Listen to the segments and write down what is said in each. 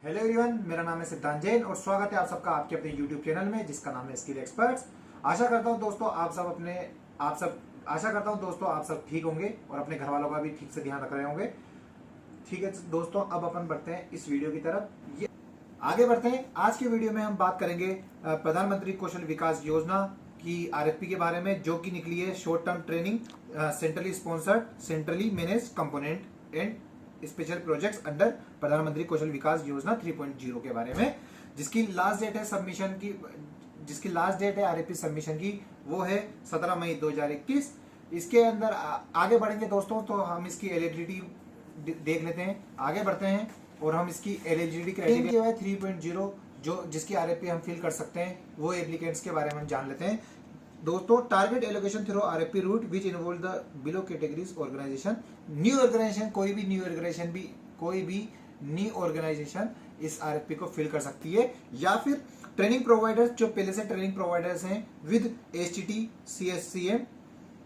Hello everyone, मेरा नाम है सिद्धांत जैन और स्वागत है आप सबका आपके अपने यूट्यूब चैनल में जिसका नाम है स्किल एक्सपर्ट्स। आशा करता हूं दोस्तों आप सब ठीक होंगे और अपने घर वालों का भी ठीक से ध्यान रख रहे होंगे। ठीक है दोस्तों, अब अपन बढ़ते हैं इस वीडियो की तरफ। ये आगे बढ़ते हैं। आज के वीडियो में हम बात करेंगे प्रधानमंत्री कौशल विकास योजना की आरएफपी के बारे में, जो कि निकली है short term training centrally sponsored centrally manage component and special projects under प्रधानमंत्री कौशल विकास योजना 3.0 के बारे में, जिसकी लास्ट डेट है आरएफपी सबमिशन की, वो है 17 मई 2021। इसके अंदर आगे बढ़ेंगे दोस्तों, तो हम इसकी एलिजिबिलिटी देख लेते हैं। आगे बढ़ते हैं और हम इसकी एलिजिबिलिटी क्राइटेरिया है 3.0 जो जिसकी आरएफपी हम फिल कर सकते हैं, वो एप्लीकेंट्स के बारे में हम जान लेते हैं दोस्तों। Target allocation through RFP route which involve the below categories organisation. New organisation इस आरएफपी को फिल कर सकती है, या फिर ट्रेनिंग प्रोवाइडर्स जो पहले से ट्रेनिंग प्रोवाइडर्स हैं विद एचटीटी सीएससीएम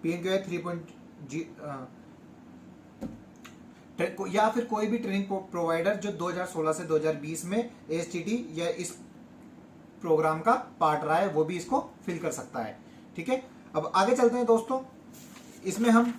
पीएनक्यूआई 3.0, या फिर कोई भी ट्रेनिंग प्रोवाइडर जो 2016 से 2020 में एचटीटी या इस प्रोग्राम का पार्ट रहा है, वो भी इसको फिल कर सकता है। ठीक है, अब आगे चलते हैं दोस्तों। इसमें हम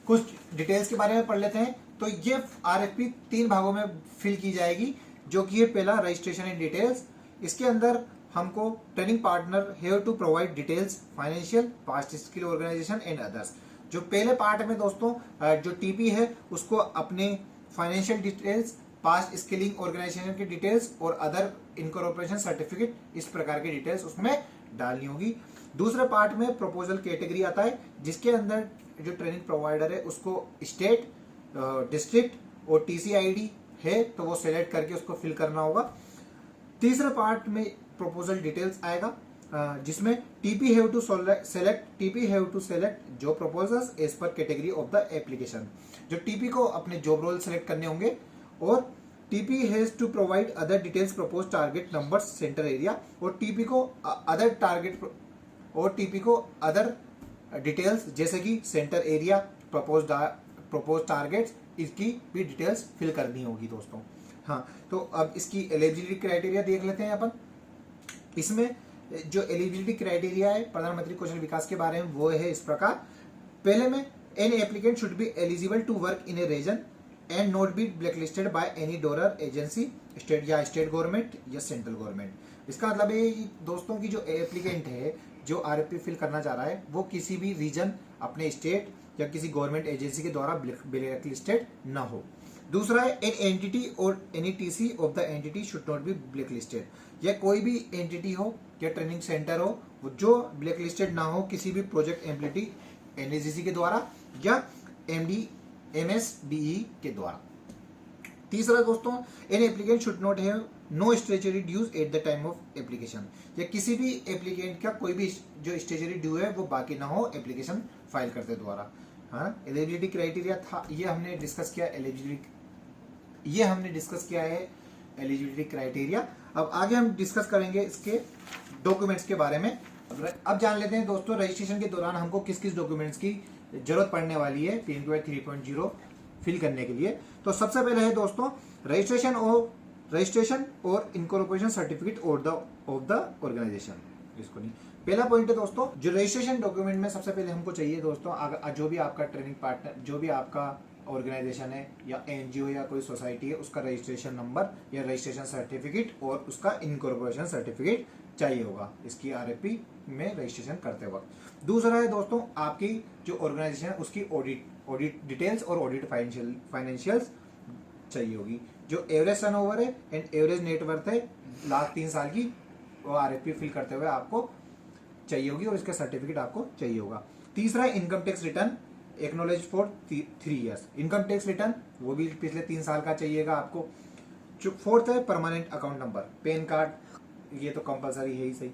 कुछ डिटेल्स के बारे में पढ़ लेते हैं। तो ये आरएफपी 3 भागों में फिल की जाएगी, जो कि है पहला रजिस्ट्रेशन एंड डिटेल्स। इसके अंदर हमको training partner have to provide details financial past skill organisation and others. जो पहले पार्ट में दोस्तों जो टीपी है उसको अपने financial details, past skilling organisation की डिटेल्स और अदर इनकॉर्पोरेशन सर्टिफिकेट, इस प्रकार की डिटेल्स उसमें डालनी होगी। दूसरे पार्ट में प्रपोजल कैटेगरी आता है, जिसके अंदर जो ट्रेनिंग प्रोवाइडर है उसको स्टेट, डिस्ट्रिक्ट और टीसी आईडी है तो वो सेलेक्ट करके उसको फिल करना होगा। तीसरे पार्ट में प्रपोजल डिटेल्स आएगा, जिसमें TP have to select job proposals as per category of the application. जो टीपी को अपने जॉब रोल सेलेक्ट करने होंगे, और TP has to provide other details propose target number centre area, और टीपी को अदर डिटेल्स जैसे कि सेंटर एरिया, प्रपोज टारगेट्स, इसकी भी डिटेल्स फिल करनी होगी दोस्तों। हाँ, तो अब इसकी एलिजिबिलिटी क्राइटेरिया देख लेते हैं अपन। इसमें जो एलिजिबिलिटी क्राइटेरिया है प्रधानमंत्री कौशल विकास के बारे में, वो है इस प्रकार। पहले में any applicant should be eligible to work in a region and not be blacklisted by any donor agency, state government या सेंट्रल गवर्नमेंट। इसका मतलब है दोस्तों की जो एप्लीकेंट है जो आरएफपी फिल करना चाह रहा है, वो किसी भी रीजन, अपने स्टेट या किसी गवर्नमेंट एजेंसी के द्वारा ब्लैकलिस्टेड ना हो। दूसरा है एन एंटिटी और any TC of the entity should not be blacklisted. या कोई भी एंटिटी हो या ट्रेनिंग सेंटर हो जो ब्लैकलिस्टेड ना हो किसी भी प्रोजेक्ट एम्प्लिटी एनएजीसी के द्वारा या एमएसडीई के द्वारा। तीसरा दोस्तों, an applicant should not have no statutory dues at the time of application. या किसी भी एप्लीकेंट का कोई भी जो स्टेचुरी ड्यू है वो बाकी ना हो एप्लीकेशन फाइल करते द्वारा। हाँ, एलिजिबिलिटी क्राइटेरिया था, ये हमने डिस्कस किया है एलिजिबिलिटी क्राइटेरिया। अब आगे हम डिस्कस करेंगे इसके डॉक्यूमेंट्स के बारे में। अब जान लेते हैं दोस्तों, रजिस्ट्रेशन के दौरान हमको किस किस डॉक्यूमेंट्स की जरूरत पड़ने वाली है पीएनक्यूआई 3.0 फिल करने के लिए। तो सबसे पहले है दोस्तों रजिस्ट्रेशन और incorporation certificate of the organisation. इसको नहीं, पहला पॉइंट है दोस्तों, जो रजिस्ट्रेशन डॉक्यूमेंट में सबसे पहले हमको चाहिए दोस्तों, जो भी आपका ट्रेनिंग पार्टनर, जो भी आपका ऑर्गेनाइजेशन है या एनजीओ या कोई सोसाइटी है, उसका रजिस्ट्रेशन नंबर या रजिस्ट्रेशन सर्टिफिकेट और उसका इनकॉर्पोरेशन सर्टिफिकेट चाहिए होगा इसकी आरएफपी में रजिस्ट्रेशन करते वक्त। दूसरा है दोस्तों, आपकी जो ऑर्गेनाइजेशन है उसकी ऑडिट डिटेल्स और ऑडिट फाइनेंशियल्स चाहिए होगी। जो एवरेज टर्नओवर है एंड एवरेज नेटवर्थ है लास्ट 3 साल की, वो आरएफपी फिल करते हुए आपको चाहिए होगी और इसका सर्टिफिकेट आपको चाहिए होगा। तीसरा है income tax return acknowledge for 3 years. Income tax return वो भी पिछले 3 साल का चाहिएगा आपको। फोर्थ है permanent account number, pan card, ये तो कंपलसरी है ही सही।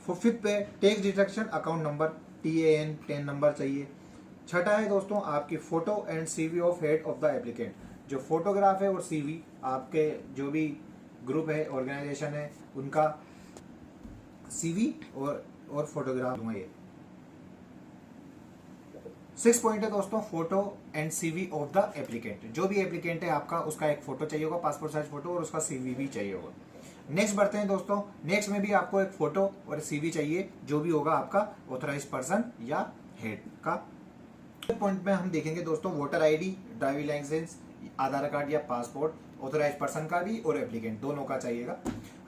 फिफ्थ पे tax deduction account number, TAN number चाहिए। छठा है दोस्तों आपकी photo and CV of head of the applicant. जो फोटोग्राफ है और CV आपके जो भी ग्रुप है, ऑर्गेनाइजेशन है, उनका CV और फोटोग्राफ ये। 6 पॉइंट है दोस्तों, photo and CV of the applicant. जो भी एप्लीकेंट है आपका, उसका एक फोटो चाहिए होगा, पासपोर्ट साइज फोटो, और उसका सीवी भी चाहिए होगा। नेक्स्ट बढ़ते हैं दोस्तों, नेक्स्ट में भी आपको एक फोटो और सीवी चाहिए, जो भी होगा आपका ऑथराइज पर्सन या हेड का। पॉइंट में हम देखेंगे दोस्तों वोटर आईडी, ड्राइविंग लाइसेंस, आधार कार्ड या पासपोर्ट, ऑथराइज पर्सन का भी और एप्लीकेंट दोनों का चाहिएगा।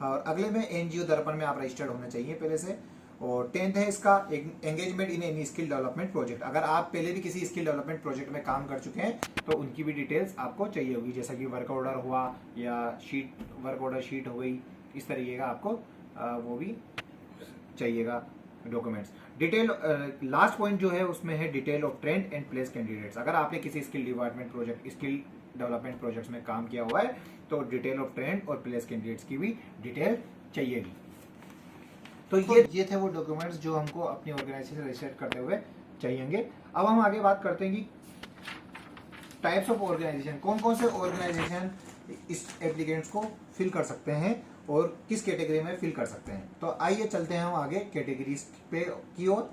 और अगले में एनजीओ दर्पण में आप रजिस्टर्ड होना चाहिए पहले से। और 10th है इसका engagement in any skill development project. अगर आप पहले भी किसी स्किल डेवलपमेंट प्रोजेक्ट में काम कर चुके हैं तो उनकी भी डिटेल्स आपको चाहिए होगी, जैसा कि वर्क ऑर्डर हुआ या वर्क ऑर्डर शीट हो गई, इस तरीके का आपको वो भी चाहिएगा डॉक्यूमेंट्स। डिटेल लास्ट पॉइंट जो है उसमें है detail of trend and place candidates. अगर आपने किसी स्किल डेवलपमेंट प्रोजेक्ट्स में काम किया हुआ है तो डिटेल ऑफ ट्रेंड और प्लेस कैंडिडेट्स की भी डिटेल चाहिएगी। तो ये थे वो डॉक्यूमेंट्स जो हमको अपनी ऑर्गेनाइजेशन रजिस्टर करते हुए चाहिएंगे। अब हम आगे बात करते हैं कि टाइप्स ऑफ ऑर्गेनाइजेशन, कौन कौन से ऑर्गेनाइजेशन इस एप्लीकेंट्स को फिल कर सकते हैं और किस कैटेगरी में फिल कर सकते हैं। तो आइए चलते हैं हम आगे कैटेगरीज पे की ओर।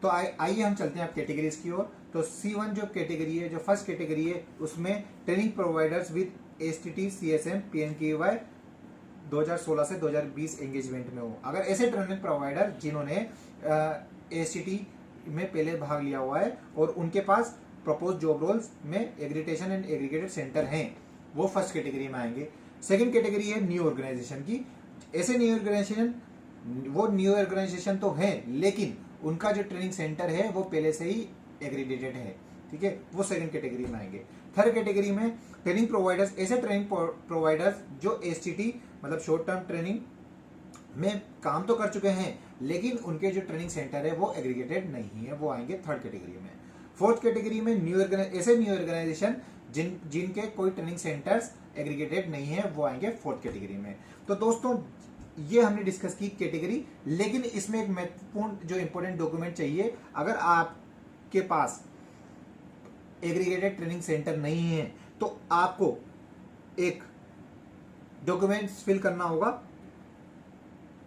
तो आइए हम चलते हैं अब कैटेगरीज की ओर। तो C1 जो कैटेगरी है, जो फर्स्ट कैटेगरी है, उसमें training providers with STT CSM PNKY 2016 से 2020 एंगेजमेंट में हो। अगर ऐसे ट्रेनिंग प्रोवाइडर जिन्होंने STT में पहले भाग लिया हुआ है और उनके पास प्रपोज जॉब रोल्स में एग्रीटेशन एंड एग्रीगेटेड सेंटर हैं, वो फर्स्ट कैटेगरी में आएंगे। सेकंड कैटेगरी है न्यू ऑर्गेनाइजेशन की। ऐसे न्यू ऑर्गेनाइजेशन तो है, लेकिन उनका जो ट्रेनिंग सेंटर है वो पहले से ही एग्रीगेटेड है, ठीक है, वो सेकंड कैटेगरी में आएंगे। थर्ड कैटेगरी में ट्रेनिंग प्रोवाइडर्स, ऐसे ट्रेनिंग प्रोवाइडर्स जो STT मतलब शॉर्ट टर्म ट्रेनिंग में काम तो कर चुके हैं, लेकिन उनके जो ट्रेनिंग सेंटर है वो एग्रीगेटेड नहीं है, वो आएंगे थर्ड कैटेगरी में। फोर्थ कैटेगरी में ऐसे न्यू ऑर्गेनाइजेशन जिनके कोई ट्रेनिंग सेंटर्स एग्रीगेटेड नहीं है, वो आएंगे फोर्थ कैटेगरी में। तो दोस्तों ये हमने डिस्कस की कैटेगरी, लेकिन इसमें एक महत्वपूर्ण जो इंपॉर्टेंट डॉक्यूमेंट चाहिए। अगर आपके पास एग्रीगेटेड ट्रेनिंग सेंटर नहीं है तो आपको एक डॉक्यूमेंट्स फिल करना होगा,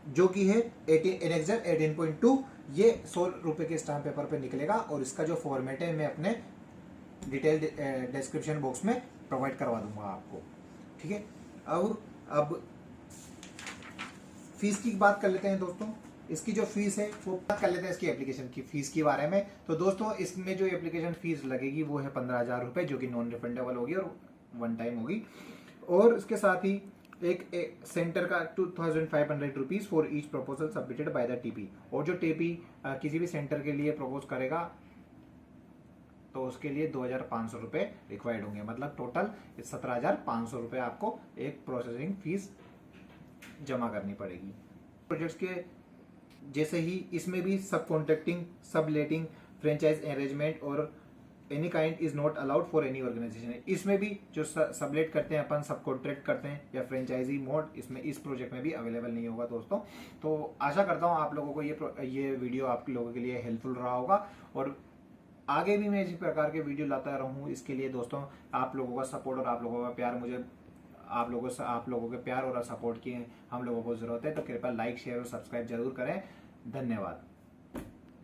जो कि है एनेक्सर 18.2। ये 100 रुपए के स्टाम्प पेपर पे निकलेगा और इसका जो फॉर्मेट है मैं अपने डिटेल डिस्क्रिप्शन बॉक्स में प्रोवाइड करवा दूंगा आपको, ठीक है। और अब फीस की बात कर लेते हैं दोस्तों। इसकी जो फीस है वो बात कर लेते हैं इसकी एप्लीकेशन की फीस के बारे में। तो दोस्तों इसमें जो एप्लीकेशन फीस लगेगी वो है 15,000 रुपए, जो कि नॉन रिफंडेबल होगी और वन टाइम होगी। और इसके साथ ही एक सेंटर का 2,500 rupees for each proposal submitted by the TP। और जो TP किसी भी सेंटर के लिए प्रपोज करेगा तो उसके लिए 2,500 रुपए रिक्वायर्ड होंगे, मतलब टोटल 17,500 रुपए आपको एक प्रोसेसिंग फीस जमा करनी पड़ेगी। प्रोजेक्ट्स के जैसे ही इसमें भी sub contracting, sub letting, franchise arrangement और any kind is not allowed for any organisation. इसमें भी जो सबलेट करते हैं अपन, सब कॉन्ट्रैक्ट करते हैं या फ्रेंचाइजी मोड, इसमें इस प्रोजेक्ट में भी अवेलेबल नहीं होगा दोस्तों। तो आशा करता हूँ आप लोगों को ये वीडियो आप लोगों के लिए हेल्पफुल रहा होगा और आगे भी मैं इसी प्रकार के वीडियो लाता रहूँ। इसके लिए दोस्तों आप लोगों का सपोर्ट और आप लोगों का प्यार, मुझे आप लोगों के प्यार और सपोर्ट की हम लोगों को जरूरत है। तो कृपया लाइक, शेयर और सब्सक्राइब जरूर करें। धन्यवाद।